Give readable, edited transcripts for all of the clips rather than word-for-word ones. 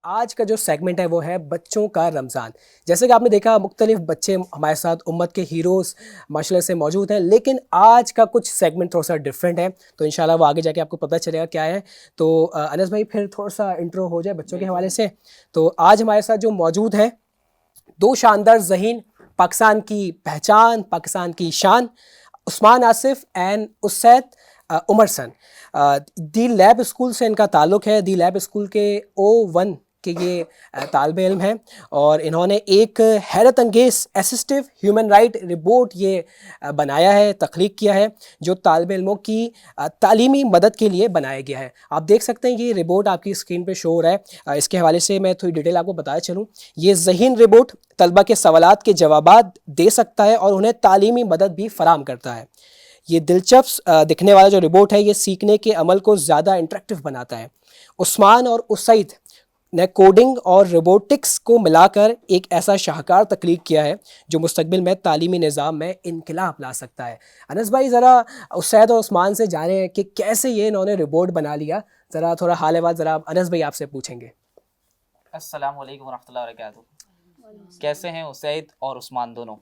आज का जो सेगमेंट है वो है बच्चों का रमज़ान। जैसे कि आपने देखा मुख्तलिफ बच्चे हमारे साथ उम्मत के हीरोज़ माशाल्लाह से मौजूद हैं, लेकिन आज का कुछ सेगमेंट थोड़ा सा डिफरेंट है, तो इंशाल्लाह वो आगे जाके आपको पता चलेगा क्या है। तो अनस भाई फिर थोड़ा सा इंट्रो हो जाए बच्चों के हवाले से। तो आज हमारे साथ जो मौजूद है दो शानदार ज़हीन, पाकिस्तान की पहचान, पाकिस्तान की शान, Usman Asif and Usaid Umar son. The lab school से इनका ताल्लुक़ है। दी लैब स्कूल के O1 के ये तालिब इल्म हैं और इन्होंने एक हैरत अंगेज़ असिस्टिव ह्यूमन राइट रिपोर्ट ये बनाया है, तख्लीक किया है, जो तालिब इल्मों की तालीमी मदद के लिए बनाया गया है। आप देख सकते हैं ये रिपोर्ट आपकी स्क्रीन पे शो हो रहा है। इसके हवाले से मैं थोड़ी डिटेल आपको बताया चलूँ। ये ज़हीन रिपोर्ट तलबा के सवालात के जवाबात दे सकता है और उन्हें तालीमी मदद भी फराहम करता है। ये दिलचस्प दिखने वाला जो रिपोर्ट है ये सीखने के अमल को ज़्यादा इंटरेक्टिव बनाता है। उस्मान और उसैद ने कोडिंग और रोबोटिक्स को मिलाकर एक ऐसा शाहकार तख्लीक किया है जो मुस्तकबिल में तालीमी निज़ाम में इनकलाब ला सकता है। अनस भाई ज़रा उसैद और उस्मान से जानें कि कैसे ये इन्होंने रिपोर्ट बना लिया। ज़रा थोड़ा हाल अहवाल ज़रा अनस भाई आपसे पूछेंगे। अस्सलाम वालेकुम वरहमतुल्लाहि वबरकातुहू। कैसे हैं उसैद और उस्मान दोनों?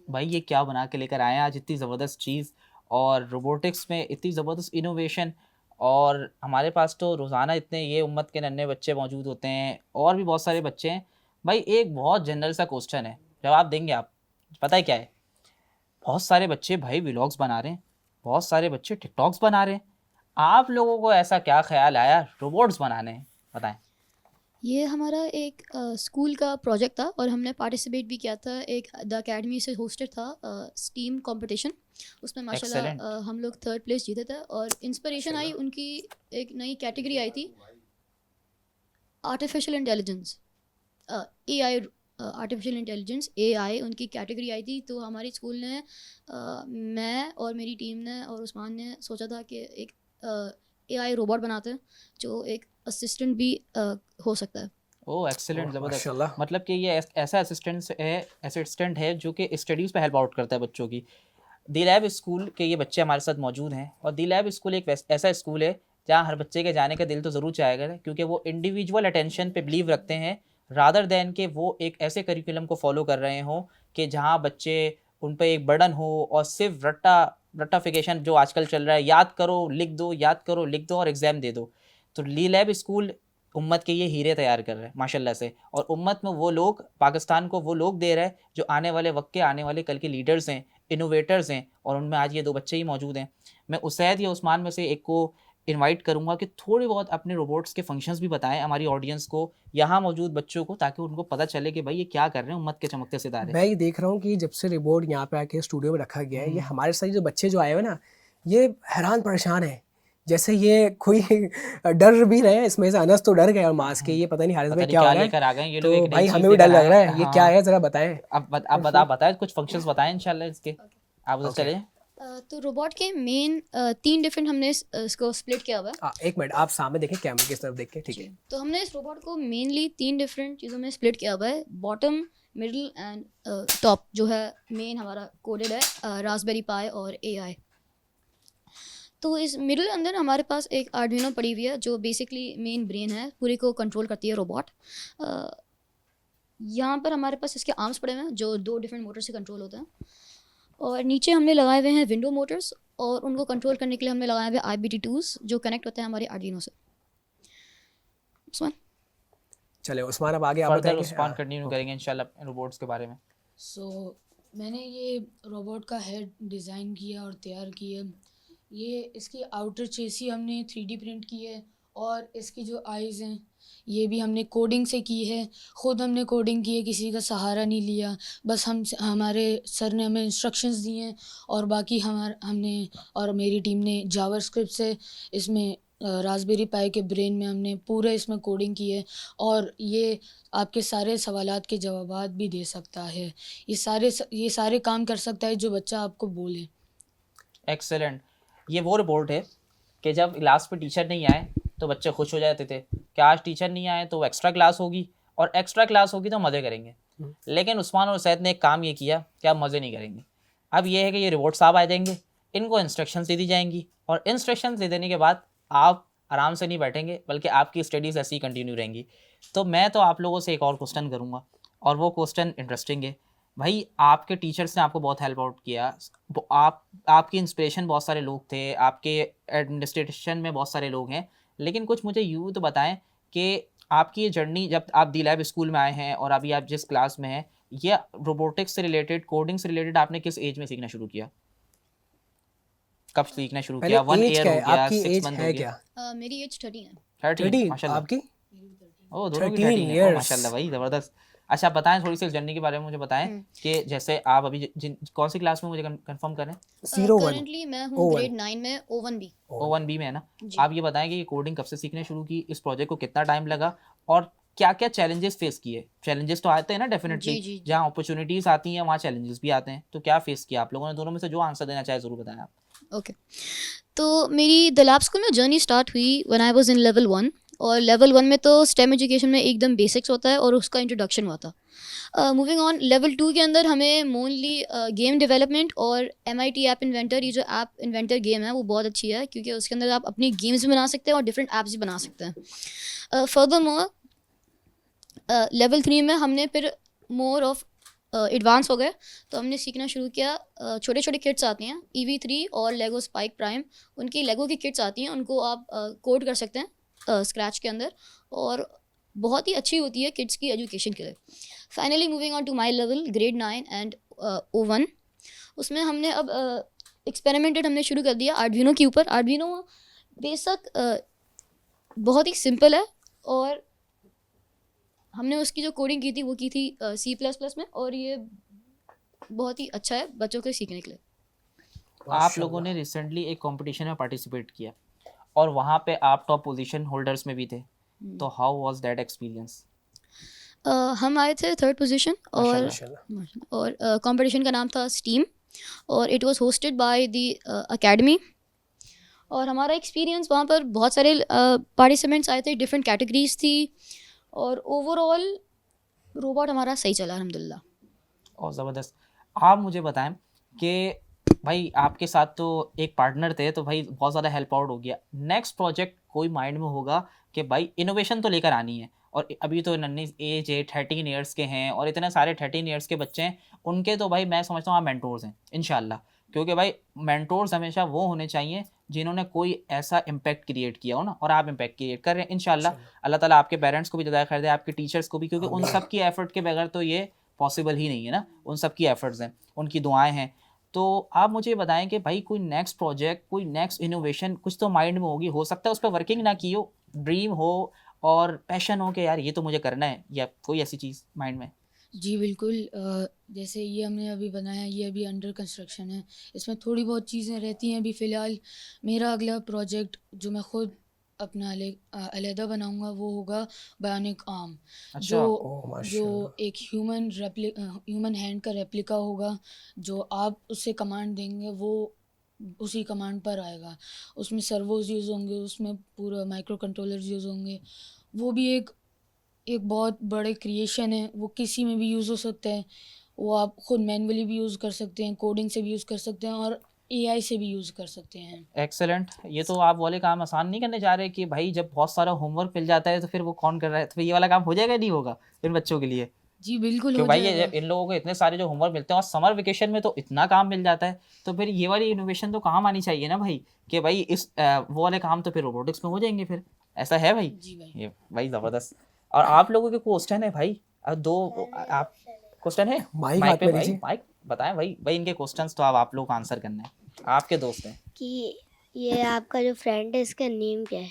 भाई ये क्या बना के लेकर आए हैं आज, इतनी ज़बरदस्त चीज़, और रोबोटिक्स में इतनी ज़बरदस्त इनोवेशन। और हमारे पास तो रोज़ाना इतने ये उम्मत के नन्हे बच्चे मौजूद होते हैं और भी बहुत सारे बच्चे हैं। भाई एक बहुत जनरल सा क्वेश्चन है, जवाब देंगे आप? पता है क्या है? बहुत सारे बच्चे भाई व्लॉग्स बना रहे हैं, बहुत सारे बच्चे टिकटॉक्स बना रहे हैं। आप लोगों को ऐसा क्या ख्याल आया रोबोट्स बनाने हैं? बताएं। ये हमारा एक स्कूल का प्रोजेक्ट था और हमने पार्टिसिपेट भी किया था। एक द अकेडमी से होस्टेड था स्टीम कंपटीशन। उसमें माशाल्लाह एक्सेलेंट। हम लोग 3rd प्लेस जीते थे और इंस्पिरेशन आई उनकी। एक नई कैटेगरी आई थी, artificial intelligence, AI, artificial intelligence AI उनकी कैटेगरी आई थी। तो हमारी स्कूल ने मैं और मेरी टीम ने और उस्मान ने सोचा था कि एक AI रोबोट बनाते हैं जो एक असिस्टेंट भी हो सकता है। ओह एक्सेलेंट, ज़बरदस्त। माशाल्लाह। मतलब कि ये ऐसा असिस्टेंट है जो कि स्टडीज़ पे हेल्प आउट करता है बच्चों की। दी लैब स्कूल के ये बच्चे हमारे साथ मौजूद हैं और दी लैब स्कूल एक ऐसा स्कूल है जहाँ हर बच्चे के जाने का दिल तो ज़रूर चाहेगा, क्योंकि वो इंडिविजुअल अटेंशन पे बिलीव रखते हैं, रादर दैन कि वो एक ऐसे करिकुलम को फॉलो कर रहे हों कि जहाँ बच्चे उन पे एक बर्डन हो और सिर्फ रट्टाफिकेशन जो आजकल चल रहा है, याद करो लिख दो, याद करो लिख दो और एग्ज़ाम दे दो। तो ली लैब स्कूल उम्मत के ये हीरे तैयार कर रहे हैं माशाल्लाह से, और उम्मत में वो लोग, पाकिस्तान को वो लोग दे रहे हैं जो आने वाले वक्त के, आने वाले कल के लीडर्स हैं, इनोवेटर्स हैं, और उनमें आज ये दो बच्चे ही मौजूद हैं। मैं उसैद या उस्मान में से एक को इनवाइट करूंगा कि थोड़ी बहुत अपने रोबोट्स के फंक्शंस भी बताएं हमारी ऑडियंस को, यहाँ मौजूद बच्चों को, ताकि उनको पता चले कि भाई ये क्या कर रहे हैं उम्मत के चमकते सितारे। मैं ये देख रहा हूँ कि जब से रिपोर्ट यहाँ पे आके स्टूडियो में रखा गया है, ये हमारे साथ जो बच्चे जो आए हुए ना, ये हैरान परेशान है। जैसे ये कोई डर भी रहे हैं इसमें से। अनस तो डर गए और मास के, ये पता नहीं हारिस पता में नहीं क्या हो क्या रहा लेकर आ गए है। ये लोग, तो एक नई भाई चीज़ हमें भी डर लेकर लग आए रहा हैं। है, ये क्या हाँ, है ज़रा बताएं। आप बताएं, कुछ फंक्शंस बताएं इंशाल्लाह इसके। आप उधर चले। तो रोबोट के मेन 3 डिफरेंट हमने इसको स्प्लिट किया हुआ है। एक मिनट आप सामने देखें, कैमरे की तरफ देख के, ठीक है। तो हमने इस रोबोट को मेनली 3 डिफरेंट चीज़ों में स्प्लिट किया हुआ है। बॉटम, मिडल एंड टॉप जो है मेन हमारा कोडेड है रास्पबेरी पाई और AI। तो इस मिडल अंदर हमारे पास एक आर्डिनो पड़ी हुई है जो बेसिकली मेन ब्रेन है, पूरे को कंट्रोल करती है रोबोट। यहाँ पर हमारे पास इसके आर्म्स पड़े हुए हैं जो 2 डिफरेंट मोटर से कंट्रोल होते हैं, और नीचे हमने लगाए हुए हैं विंडो मोटर्स, और उनको कंट्रोल करने के लिए हमने लगाए हुए IBT2s जो कनेक्ट होते हैं हमारे आर्डिनो से। उस्मान, चले उस्मान अब आगे आप फर्दर बताएंगे। उस्मान कंटिन्यू करेंगे इंशाल्लाह रोबोट्स के बारे में। मैंने ये रोबोट का हेड डिज़ाइन किया और तैयार किया। ये इसकी आउटर चेसी हमने 3D प्रिंट की है, और इसकी जो आइज़ हैं ये भी हमने कोडिंग से की है। ख़ुद हमने कोडिंग की है, किसी का सहारा नहीं लिया। बस हमारे सर ने हमें इंस्ट्रक्शंस दिए हैं, और बाकी हमने और मेरी टीम ने जावास्क्रिप्ट से इसमें रास्पबेरी पाई के ब्रेन में हमने पूरा इसमें कोडिंग की है, और ये आपके सारे सवालात के जवाबात भी दे सकता है। ये सारे काम कर सकता है जो बच्चा आपको बोले। एक्सेलेंट। ये वो रिपोर्ट है कि जब क्लास पे टीचर नहीं आए तो बच्चे खुश हो जाते थे कि आज टीचर नहीं आए तो एक्स्ट्रा क्लास होगी, और एक्स्ट्रा क्लास होगी तो मज़े करेंगे। लेकिन उस्मान और सैद ने एक काम ये किया कि आप मज़े नहीं करेंगे। अब ये है कि ये रिपोर्ट साहब आ जाएंगे, इनको इंस्ट्रक्शंस दे दी जाएंगी, और इंस्ट्रक्शंस दे देने के बाद आप आराम से नहीं बैठेंगे, बल्कि आपकी स्टडीज़ ऐसी ही कंटिन्यू रहेंगी। तो मैं तो आप लोगों से एक और क्वेश्चन करूँगा, और वो क्वेश्चन इंटरेस्टिंग है। भाई आपके टीचर्स ने आपको बहुत हेल्प आउट किया, आपकी इंस्पिरेशन बहुत सारे लोग थे, आपके एडमिनिस्ट्रेशन में बहुत सारे लोग हैं, लेकिन कुछ मुझे यूँ तो बताएं कि आपकी ये जर्नी जब आप दी लैब स्कूल में आए हैं और अभी आप जिस क्लास में हैं, ये रोबोटिक्स से रिलेटेड, कोडिंग से रिलेटेड आपने किस एज में सीखना शुरू किया? कब सीखना शुरू पहले किया? 1 एज ईयर क्या हो है गया, आपकी, 6 एज मंथ हो है गया? क्या? मेरी एज 13 है। 13 13 माशाल्लाह। आपकी? ओह, दोनों की 13 13 है। ओह इयर्स। माशाल्लाह भाई, ज़बरदस्त। अच्छा, आप बताएं थोड़ी सी इस जर्नी के बारे में, मुझे बताएं हम्म। कि जैसे आप अभी कौन सी क्लास में, मुझे कंफर्म करें? 01 करंटली मैं हूँ O1 ग्रेड 9 में O1B। O1B में है ना? जी। आप ये बताएं कि ये कोडिंग कब से सीखने शुरू की, इस प्रोजेक्ट को कितना टाइम लगा, और क्या क्या चैलेंजेस फेस किए? चैलेंजेस तो आते हैं ना डेफिनेटली, जी जी जी। जहाँ अपॉर्चुनिटीज़ आती हैं वहाँ चैलेंजेस भी आते हैं, तो क्या फेस किया आप लोगों ने? दोनों में से जो आंसर देना चाहे ज़रूर बताएं आप। ओके, तो मेरी द लैब स्कूल में जर्नी स्टार्ट हुई when I was in level 1। और लेवल 1 में तो स्टेम एजुकेशन में एकदम बेसिक्स होता है और उसका इंट्रोडक्शन हुआ था। मूविंग ऑन, लेवल 2 के अंदर हमें मोनली गेम डेवलपमेंट और MIT ऐप इन्वेंटर, ये जो ऐप इन्वेंटर गेम है वो बहुत अच्छी है, क्योंकि उसके अंदर आप अपनी गेम्स भी बना सकते हैं और डिफरेंट ऐप्स भी बना सकते हैं। फर्दरमोर लेवल 3 में हमने फिर मोर ऑफ एडवांस हो गए, तो हमने सीखना शुरू किया। छोटे छोटे किट्स आती हैं EV3 और लेगो स्पाइक प्राइम, उनकी लेगो की किट्स आती हैं, उनको आप कोड कर सकते हैं स्क्रैच के अंदर, और बहुत ही अच्छी होती है किड्स की एजुकेशन के लिए। Finally moving on to my level grade 9 and O1, उसमें हमने अब एक्सपेरिमेंटेड हमने शुरू कर दिया आर्डुइनो के ऊपर। आर्डुइनो बेशक बहुत ही सिंपल है, और हमने उसकी जो कोडिंग की थी वो की थी C++ में, और ये बहुत ही अच्छा है बच्चों के सीखने के लिए। आप लोगों ने रिसेंटली एक कंपटीशन में पार्टिसिपेट किया और वहाँ पे आप टॉप पोजीशन होल्डर्स में भी थे, तो हाउ वाज दैट एक्सपीरियंस? हम आए थे 3rd पोजीशन, और माशाल्लाह। कंपटीशन का नाम था स्टीम, और it was hosted by the academy. और हमारा एक्सपीरियंस, वहाँ पर बहुत सारे पार्टिसिपेंट्स आए थे, डिफरेंट कैटेगरीज थी, और ओवरऑल रोबोट हमारा सही चला अल्हम्दुलिल्लाह। और ज़बरदस्त। आप मुझे बताएं कि भाई आपके साथ तो एक पार्टनर थे, तो भाई बहुत ज़्यादा हेल्प आउट हो गया। नेक्स्ट प्रोजेक्ट कोई माइंड में होगा कि भाई इनोवेशन तो लेकर आनी है, और अभी तो नन्ही एज है, 13 ईयर्स के हैं, और इतने सारे 13 ईयर्स के बच्चे हैं, उनके तो भाई मैं समझता हूँ आप मेंटोर्स हैं इंशाल्लाह, क्योंकि भाई मेंटोर्स हमेशा वो होने चाहिए जिन्होंने कोई ऐसा इम्पैक्ट क्रिएट किया हो ना, और आप इम्पैक्ट क्रिएट कर रहे हैं इंशाल्लाह। अल्लाह ताला आपके पेरेंट्स को भी जज़ाय खैर दे, आपके टीचर्स को भी, क्योंकि उन सब की एफर्ट के बगैर तो ये पॉसिबल ही नहीं है ना, उन सब की एफर्ट्स हैं, उनकी दुआएं हैं। तो आप मुझे बताएं कि भाई कोई नेक्स्ट प्रोजेक्ट, कोई नेक्स्ट इनोवेशन कुछ तो माइंड में होगी, हो सकता है उस पर वर्किंग ना की हो, ड्रीम हो और पैशन हो कि यार ये तो मुझे करना है, या कोई ऐसी चीज़ माइंड में? जी बिल्कुल, जैसे ये हमने अभी बनाया, ये अभी अंडर कंस्ट्रक्शन है, इसमें थोड़ी बहुत चीज़ें रहती हैं। अभी फ़िलहाल मेरा अगला प्रोजेक्ट जो मैं खुद अपना अलहदा बनाऊंगा वो होगा बायोनिक आर्म, अच्छा। जो ओह जो माशाल्लाह। एक ह्यूमन हैंड का रेप्लिका होगा। जो आप उससे कमांड देंगे वो उसी कमांड पर आएगा। उसमें सर्वोज यूज़ होंगे, उसमें पूरा माइक्रो कंट्रोलर्स यूज़ होंगे। वो भी एक एक बहुत बड़े क्रिएशन है, वो किसी में भी यूज़ हो सकता है। वो आप खुद मैनुअली भी यूज़ कर सकते हैं, कोडिंग से भी यूज़ कर सकते हैं, और AI से भी यूज़ कर सकते हैं। एक्सेलेंट। ये तो आप वाले काम आसान नहीं करने जा रहे कि भाई जब बहुत सारा होमवर्क मिल जाता है तो फिर वो कौन कर रहा है, तो फिर ये वाला काम हो जाएगा नहीं होगा इन बच्चों के लिए? जी बिल्कुल क्यों हो भाई, ये जाएगा। इन लोगों को इतने सारे जो होमवर्क मिलते हैं और समर वेकेशन में तो इतना काम मिल जाता है, तो फिर ये वाली इनोवेशन तो काम आनी चाहिए ना भाई, कि भाई इस वो वाले काम तो फिर रोबोटिक्स में हो जाएंगे फिर। ऐसा है भाई? जी भाई। ये भाई ज़बरदस्त। और आप लोगों के क्वेश्चन है भाई, दो आप क्वेश्चन है माइक माइक हाथ पे में भाई, लीजिए। माइक बताएं भाई, भाई इनके क्वेश्चंस तो आप लोग आंसर करना है, आपके दोस्त हैं। कि ये आपका जो फ्रेंड है इसका नेम क्या है?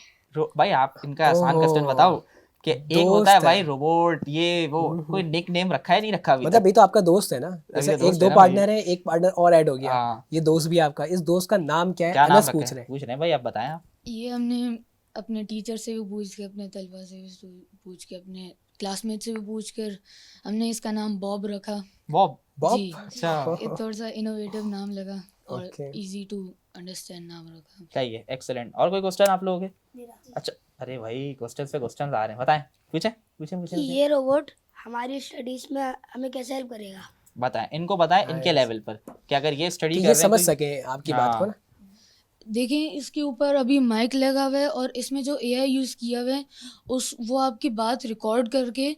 भाई आप इनका आसान क्वेश्चन ओहो, बताओ कि एक होता है दोस्त भाई है। रोबोट, ये वो कोई निक नेम रखा है नहीं रखा अभी मतलब तक? ये तो आपका दोस्त है ना, जैसे ये एक दोस्त दो है ना भाई। पार्टनर है, एक पार्टनर और ऐड हो गया, हाँ, ये दोस्त भी आपका। इस दोस्त का नाम क्या है? क्या नाम अनस रखा पूछ है रहे हैं। पूछ रहे हैं भाई, आप बताएं आप। ये हमने अपने टीचर से भी पूछ के, अपने तलबा से भी पूछ के, अपने क्लासमेट से भी पूछ कर हमने इसका नाम बॉब रखा। बॉब? बॉब। जी, अच्छा, ये थोड़ा सा इनोवेटिव नाम लगा और ओके। इजी टू अंडरस्टैंड नाम रखा। चाहिए। एक्सेलेंट। और कोई क्वेश्चन आप लोगों के? अच्छा, अरे भाई क्वेश्चन पे क्वेश्चन आ रहे हैं, बताएं, पूछें पूछें कि पूछें। ये रोबोट हमारी स्टडीज में हमें कैसे हेल्प करेगा? बताएं, इनको बताएं इनके Nice. लेवल पर कि अगर ये स्टडी कि कर ये रहे हैं समझ कोई। सके आपकी बात को हाँ, ना। देखें इसके ऊपर अभी माइक लगा हुआ है और इसमें जो एआई यूज़ किया हुआ है वो आपकी बात रिकॉर्ड करके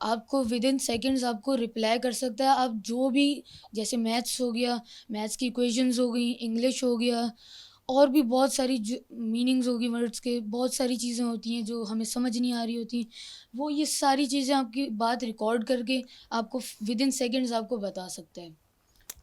आपको विद इन सेकेंड्स आपको रिप्लाई कर सकता है। आप जो भी, जैसे मैथ्स हो गया, मैथ्स की इक्वेशंस हो गई, इंग्लिश हो गया, और भी बहुत सारी जो मीनिंग्स होगी वर्ड्स के, बहुत सारी चीज़ें होती हैं जो हमें समझ नहीं आ रही होती, वो ये सारी चीज़ें आपकी बात रिकॉर्ड करके आपको विद इन सेकेंड्स आपको बता सकता है।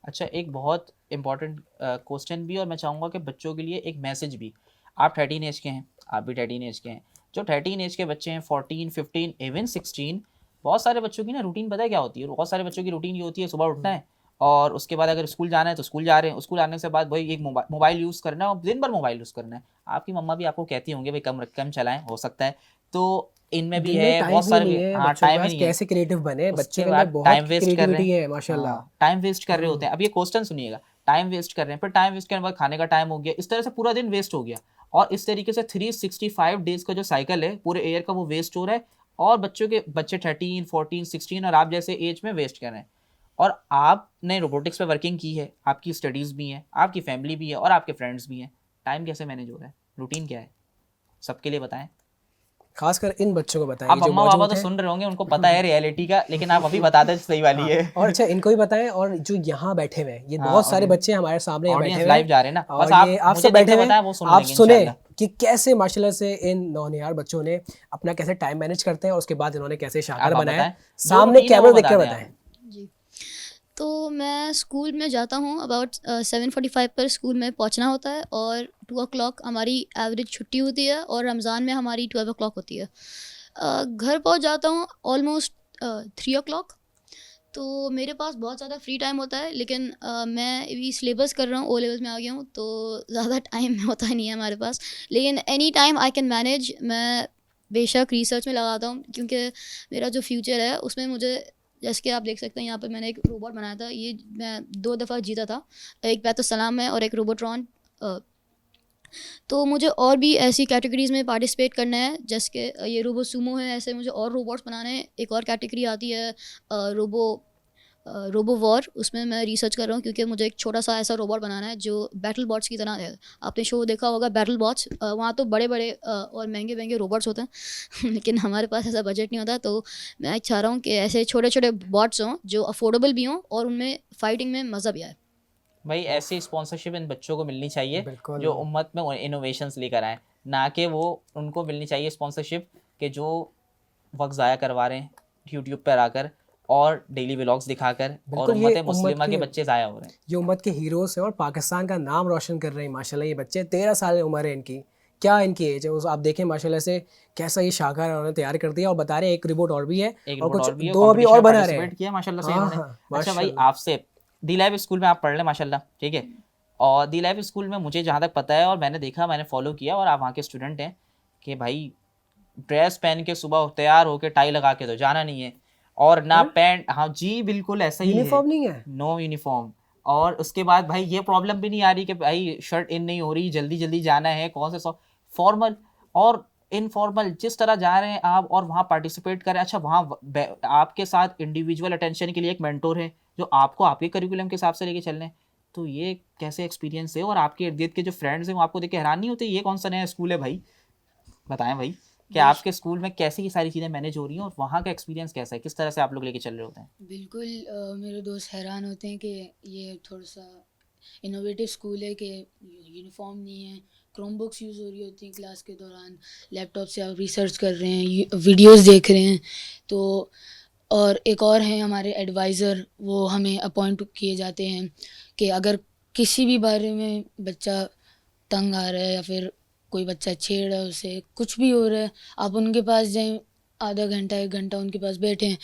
अच्छा, एक बहुत इम्पॉर्टेंट क्वेश्चन भी, और मैं चाहूँगा कि बच्चों के लिए एक मैसेज भी। आप 13 एज के हैं, आप भी 13 एज के हैं। जो 13 एज के बच्चे हैं, 14, 15, इवन 16, बहुत सारे बच्चों की ना रूटीन पता है क्या होती है? बहुत सारे बच्चों की रूटीन ये होती है, सुबह उठना है और उसके बाद अगर स्कूल जाना है तो स्कूल जा रहे हैं, स्कूल आने से बाद वही एक मोबाइल यूज़ करना है और दिन भर मोबाइल यूज़ करना है। आपकी मम्मा भी आपको कहती होंगी भाई कम चलाएं, हो सकता है। तो इनमें भी दिन में है टाइम बहुत भी सारे नहीं है हाँ, बच्चों के टाइम ही पास, नहीं है। कैसे क्रिएटिव बने बच्चे उसके के अंदर, बाद बहुत टाइम वेस्ट कर रहे क्रिएटिविटी हैं। है माशाल्लाह। हाँ, टाइम वेस्ट कर रहे होते हैं। अब ये क्वेश्चन सुनिएगा, टाइम वेस्ट कर रहे हैं, फिर टाइम वेस्ट करने के बाद खाने का टाइम हो गया, इस तरह से पूरा दिन वेस्ट हो गया और इस तरीके से 365 डेज का जो साइकिल है पूरे ईयर का वो वेस्ट हो रहा है और बच्चे 13, 14, 16 और आप जैसे एज में वेस्ट कर रहे हैं। और आपने रोबोटिक्स पे वर्किंग की है, आपकी स्टडीज़ भी हैं, आपकी फैमिली भी है और आपके फ्रेंड्स भी हैं। टाइम कैसे मैनेज हो रहा है? रूटीन क्या है? सबके लिए बताएं। खासकर इन बच्चों को बताएं अब जो अम्मा पापा मौजूद तो हैं। सुन रहे होंगे, उनको पता है रियलिटी का, लेकिन आप अभी बता दें सही वाली हाँ, है। और अच्छा इनको भी बताएं, और जो यहाँ बैठे हुए हैं, ये हाँ, बहुत सारे ऑडियंस बच्चे हमारे सामने यहाँ बैठे ऑडियंस हुए लाइव हैं, जा रहे हैं ना, बस और ये आप आप मुझे सब देख बैठे के हुए बताएं, हैं। वो सुन आप लेंगे सुने इंशाल्लाह। कि कैसे माशाल्लाह से इन नौनिहाल बच्चों ने अपना कैसे टाइम मैनेज करते हैं और उसके बाद इन्होंने कैसे शाकर आप बनाया। बताएं, जो सामने रूटीन है कैमरा वो देखकर बता दें बताएं। आप। जी। तो मैं स्कूल में जाता हूँ अबाउट 7:45 पर स्कूल में पहुँचना होता है और 2 o'clock हमारी एवरेज छुट्टी होती है और रमज़ान में हमारी 12 o'clock होती है। घर पहुँच जाता हूँ ऑलमोस्ट 3 o'clock। तो मेरे पास बहुत ज़्यादा फ्री टाइम होता है, लेकिन मैं अभी सिलेबस कर रहा हूँ, ओ लेवल्स में आ गया हूँ, तो ज़्यादा टाइम होता ही नहीं है हमारे पास। लेकिन any time I can manage, मैं बेशक रिसर्च में लगाता हूँ, क्योंकि मेरा जो फ्यूचर है उसमें मुझे, जैसे कि आप देख सकते हैं यहाँ पर मैंने एक रोबोट बनाया था, ये मैं 2 दफ़ा जीता था, एक बैतुस्सलाम है और एक रोबोट्रॉन। तो मुझे और भी ऐसी कैटेगरीज़ में पार्टिसिपेट करना है, जैसे कि ये रोबो सूमो है, ऐसे मुझे और रोबोट्स बनाने हैं। एक और कैटेगरी आती है रोबो वॉर, उसमें मैं रिसर्च कर रहा हूँ, क्योंकि मुझे एक छोटा सा ऐसा रोबोट बनाना है जो बैटल बॉट्स की तरह है। आपने शो देखा होगा बैटल बॉट्स, वहाँ तो बड़े बड़े और महंगे महंगे रोबोट्स होते हैं लेकिन हमारे पास ऐसा बजट नहीं होता, तो मैं चाह रहा हूँ कि ऐसे छोटे छोटे बॉट्स हों जो अफोर्डेबल भी हों और उनमें फ़ाइटिंग में मज़ा भी आए। भाई ऐसी स्पॉन्सरशिप इन बच्चों को मिलनी चाहिए बिल्कुल। जो उम्मत में इनोवेशंस लेकर आए, ना कि वो उनको मिलनी चाहिए स्पॉन्सरशिप कि जो वक्त ज़ाया करवा रहे हैं यूट्यूब पर आकर और डेली व्लॉग्स दिखाकर, और बिल्कुल, ये उम्मत उम्मत मुस्लिमा के के बच्चे ज़ाया हो रहे हैं। ये उम्मत के हीरोज़ हैं और पाकिस्तान का नाम रोशन कर रहे हैं माशाल्लाह। ये बच्चे 13 साल उम्र है इनकी, क्या इनकी एज है, उस आप देखें माशाल्लाह से कैसा ये शाहकार उन्होंने तैयार कर दिया। और बता रहे हैं एक रिपोर्ट और भी है एक और रिपोर्ट कुछ और भी है, 2 अभी कंपटीशन और में बना रहे हैं। पार्टिसिपेट किया माशाल्लाह से हाँ इन्होंने। हाँ अच्छा भाई, माशाल्लाह। आपसे दी लैब स्कूल में आप पढ़ रहे हैं माशाल्लाह, ठीक है, और दी लैब स्कूल में मुझे जहाँ तक पता है और मैंने देखा, मैंने फॉलो किया, और आप वहाँ के स्टूडेंट हैं, कि भाई ड्रेस पहन के सुबह तैयार होके टाई लगा के तो जाना नहीं है, और ना पैंट, हाँ जी बिल्कुल ऐसा ही है, यूनिफॉर्म नहीं है। No uniform. और उसके बाद भाई ये प्रॉब्लम भी नहीं आ रही कि भाई शर्ट इन नहीं हो रही, जल्दी जल्दी जाना है, कौन से फॉर्मल और इनफॉर्मल जिस तरह जा रहे हैं आप और वहाँ पार्टिसिपेट करें। अच्छा, वहाँ आपके साथ इंडिविजुअल अटेंशन के लिए एक मेंटोर है जो आपको आपके करिकुलम के हिसाब से लेके चल रहे हैं, तो ये कैसे एक्सपीरियंस है? और आपके इर्द गिर्द के जो फ्रेंड्स हैं वो आपको देख के हैरान नहीं होते ये कौन सा नया स्कूल है भाई? बताएं भाई कि आपके स्कूल में कैसे ये सारी चीज़ें मैनेज हो रही हैं और वहाँ का एक्सपीरियंस कैसा है, किस तरह से आप लोग लेके चल रहे होते हैं? बिल्कुल, मेरे दोस्त हैरान होते हैं कि ये थोड़ा सा इनोवेटिव स्कूल है कि यूनिफॉर्म नहीं है, क्रोम बुक्स यूज़ हो रही होती हैं क्लास के दौरान, लैपटॉप से आप रिसर्च कर रहे हैं, वीडियोस देख रहे हैं। तो और एक और हैं हमारे एडवाइज़र, वो हमें अपॉइंट किए जाते हैं कि अगर किसी भी बारे में बच्चा तंग आ रहा है या फिर कोई बच्चा छेड़ रहा है उसे, कुछ भी हो रहा है, आप उनके पास जाएं, आधा घंटा 1 घंटा उनके पास बैठें,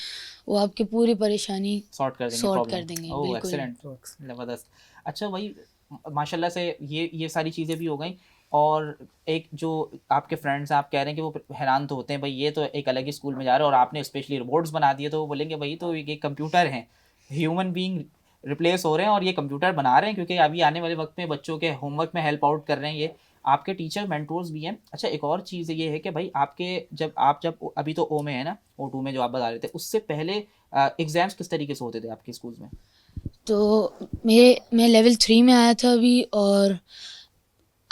वो आपकी पूरी परेशानी सॉर्ट कर देंगे सॉर्ट प्रॉब्लम। कर देंगे। ओह बिल्कुल। एक्सीलेंट, ज़बरदस्त। अच्छा भाई, माशाल्लाह से ये सारी चीज़ें भी हो गई, और एक जो आपके फ्रेंड्स हैं, आप कह रहे हैं कि वो हैरान तो होते हैं भाई ये तो एक अलग ही स्कूल में जा रहे हैं और आपने स्पेशली रोबोट्स बना दिए, तो वो बोलेंगे भाई तो ये कंप्यूटर हैं, ह्यूमन बीइंग रिप्लेस हो रहे हैं और ये कंप्यूटर बना रहे हैं, क्योंकि अभी आने वाले वक्त में बच्चों के होमवर्क में हेल्प आउट कर रहे हैं ये आपके टीचर मेंटोर्स भी हैं। अच्छा, एक और चीज़ ये है कि भाई आपके जब अभी तो ओ में है ना, O2 में जो आप बता रहे थे, उससे पहले एग्ज़ाम्स किस तरीके से होते थे आपके स्कूल्स में? तो मैं लेवल 3 में आया था अभी, और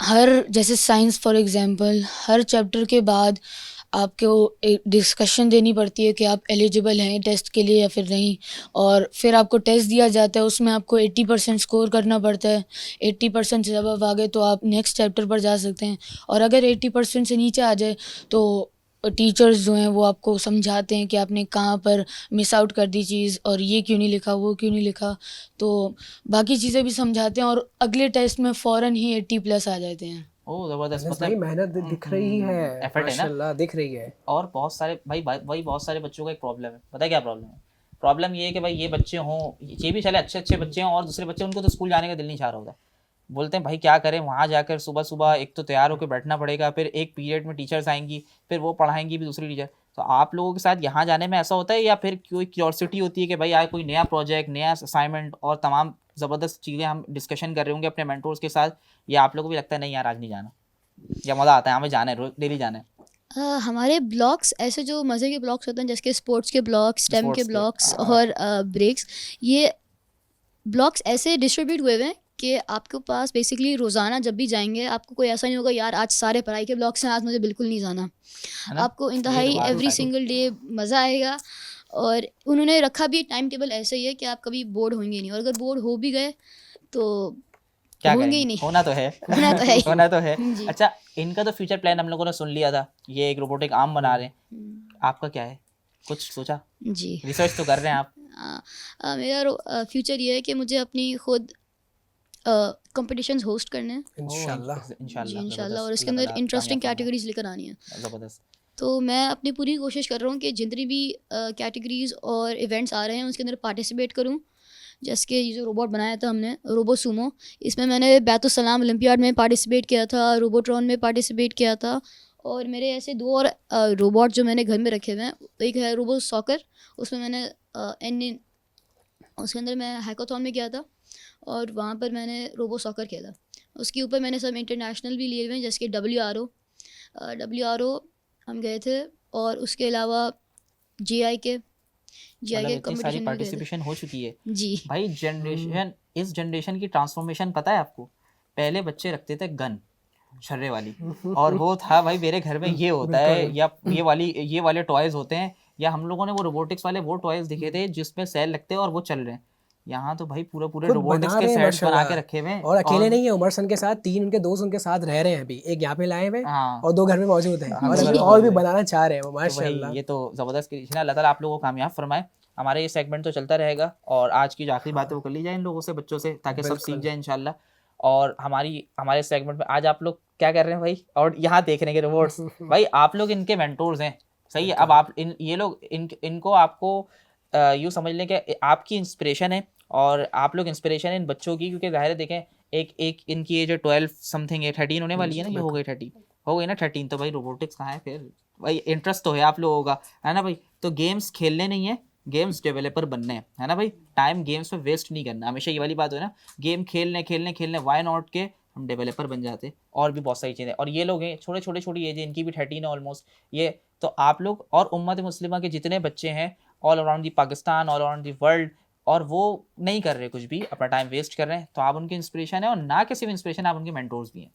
हर जैसे science for example her chapter के बाद आपको एक डिस्कशन देनी पड़ती है कि आप एलिजिबल हैं टेस्ट के लिए या फिर नहीं, और फिर आपको टेस्ट दिया जाता है, उसमें आपको 80% स्कोर करना पड़ता है। 80% से जब आप आ गए तो आप नेक्स्ट चैप्टर पर जा सकते हैं, और अगर 80% से नीचे आ जाए तो टीचर्स जो हैं वो आपको समझाते हैं कि आपने कहाँ पर मिस आउट कर दी चीज़, और ये क्यों नहीं लिखा, वो क्यों नहीं लिखा, तो बाकी चीज़ें भी समझाते हैं, और अगले टेस्ट में फ़ौरन ही 80+ आ जाते हैं। ओ जबरदस्त, अनस भाई मेहनत दिख रही है, एफर्ट है ना। माशाल्लाह दिख रही है। और बहुत सारे वही बहुत सारे बच्चों का एक प्रॉब्लम है, पता है क्या प्रॉब्लम है? प्रॉब्लम ये है कि भाई ये बच्चे हों, ये भी चले अच्छे अच्छे बच्चे हों, और दूसरे बच्चे उनको तो स्कूल जाने का दिल नहीं चाह रहा होता। बोलते हैं भाई क्या करें, वहाँ जाकर सुबह सुबह एक तो तैयार होकर बैठना पड़ेगा, फिर एक पीरियड में टीचर्स आएंगी, फिर वो पढ़ाएंगी भी दूसरी टीचर। तो आप लोगों के साथ यहाँ जाने में ऐसा होता है, या फिर कोई क्यूरियोसिटी होती है कि भाई आज कोई नया प्रोजेक्ट, नया असाइनमेंट और तमाम ज़बरदस्त चीज़ें हम डिस्कशन कर रहे होंगे अपने मेंटोर्स के साथ, या आप लोगों को भी लगता है नहीं यार आज नहीं जाना, या मज़ा आता है हमें जाना है, रोज डेली जाना है? हमारे ब्लॉक्स ऐसे जो मज़े के ब्लॉक्स होते हैं, जैसे कि स्पोर्ट्स के ब्लॉक्स, स्टेम के स्पोर्ट्स के, ब्लॉक्स और ब्रेक्स, ये ब्लॉक्स ऐसे डिस्ट्रीब्यूट हुए हुए हैं कि आपके पास बेसिकली रोज़ाना जब भी जाएंगे आपको कोई ऐसा नहीं होगा यार आज सारे पढ़ाई के ब्लॉक्स हैं, आज मुझे बिल्कुल नहीं जाना। है ना? आपको ये इंतहाई तो बात एवरी है। सिंगल डे मज़ा आएगा, और उन्होंने रखा भी टाइम टेबल ऐसे ही है कि आप कभी बोर्ड होंगे नहीं, और अगर बोर्ड हो भी गए तो क्या होंगे करेंगे, ही नहीं। होना तो है। होना तो है ही। होना तो है। जी। अच्छा, इनका तो फ्यूचर प्लान हम लोगों ने सुन लिया था, ये एक रोबोटिक आर्म बना रहे हैं, आपका क्या है, कुछ सोचा? जी। रिसर्च तो कर रहे हैं आप? मेरा फ्यूचर ये है कि मुझे अपनी खुद कंपटीशंस होस्ट करने हैं। इंशाल्लाह। जी इंशाल्लाह इंशाल्लाह, और इसके अल्लाह अंदर ताला इंटरेस्टिंग कामयाब फरमाए। कैटेगरीज लेकर आनी है। ज़बरदस्त। तो मैं अपनी पूरी कोशिश कर रहा हूँ कि जितनी भी कैटेगरीज और इवेंट्स आ रहे हैं उसके अंदर पार्टिसिपेट करूँ। जैसे कि ये जो रोबोट बनाया था हमने, रोबो सुमो, इसमें मैंने बैतुसलाम ओलंपियाड में पार्टिसिपेट किया था, रोबोट्रॉन में पार्टिसिपेट किया था, और मेरे ऐसे 2 और रोबोट जो मैंने घर में रखे हुए हैं, एक है रोबो सॉकर, उसमें मैंने उसके अंदर मैं हैकाथॉन में गया था और वहाँ पर मैंने रोबो सॉकर खेला। उसके ऊपर मैंने सब इंटरनेशनल भी लिए हुए हैं, जैसे कि WRO हम गए थे, और उसके अलावा GI के मतलब इतनी सारी कंपटीशन में गए थे। पार्टिसिपेशन हो चुकी है जी। भाई। जनरेशन, इस जनरेशन की ट्रांसफॉर्मेशन पता है आपको? पहले बच्चे रखते थे गन, छर्रे वाली, और वो था भाई मेरे घर में ये होता है, या ये वाले टॉयज होते हैं, या हम लोगों ने वो रोबोटिक्स वाले वो टॉयज दिखे थे जिसमें सेल लगते हैं और वो चल रहे हैं। यहाँ तो भाई पूरे खुद रोबोटिक्स बना के रहे हैं सेट्स बना माशाल्लाह। के रखे हुए हैं। और अकेले नहीं है, उमर सन के साथ 3 उनके दोस्त उनके साथ रह रहे हैं अभी, एक यहाँ पे लाए हुए हाँ, और 2 घर में मौजूद हैं, हाँ, और 2 घर अभी में और भी मौजूद है। बनाना चाह रहे हैं वो, तो वही, माशाल्लाह। ये तो ज़बरदस्त क्रिएशन है। अल्लाह ताला आप लोगों को कामयाब फरमाए। हमारा ये सेगमेंट तो चलता रहेगा, और आज की जो आखिरी बात है वो कर ली जाए इन लोगों से, बच्चों से, ताकि सब सीख बिल्कुल। जाए इंशाल्लाह। और हमारे सेगमेंट में आज आप लोग क्या कर रहे हैं भाई, और यहाँ देख रहे हैं रोबोट्स, भाई आप लोग इनके मेंटोर्स हैं, सही है। अब आप ये लोग इनको आपको यूँ समझ लें कि आपकी इंस्पिरेशन है, और आप लोग इंस्पिरेशन है इन बच्चों की, क्योंकि ज़ाहिर है देखें एक इनकी एज 12 समथिंग है, 13 होने वाली है ना, ये हो गई 13, हो गई ना 13, तो भाई रोबोटिक्स कहाँ है फिर? भाई इंटरेस्ट तो है आप लोगों का, है ना भाई? तो गेम्स खेलने नहीं है, गेम्स डेवलपर बनने हैं, है ना भाई? टाइम गेम्स में वेस्ट नहीं करना, हमेशा ये वाली बात हो ना, गेम खेलने वाई नॉट के हम डेवलपर बन जाते। और भी बहुत सारी चीज़ें, और ये लोग हैं छोटी एज है इनकी भी, 13 है ऑलमोस्ट ये। तो आप लोग और उम्मत मुस्लिमा के जितने बच्चे हैं all around the Pakistan, all around the world, और वो नहीं कर रहे कुछ भी, अपना टाइम वेस्ट कर रहे हैं, तो आप उनकी इंस्पिरेशन है, और ना कि सिर्फ इंस्पिरेशन, आप उनके मेंटोर्स भी हैं।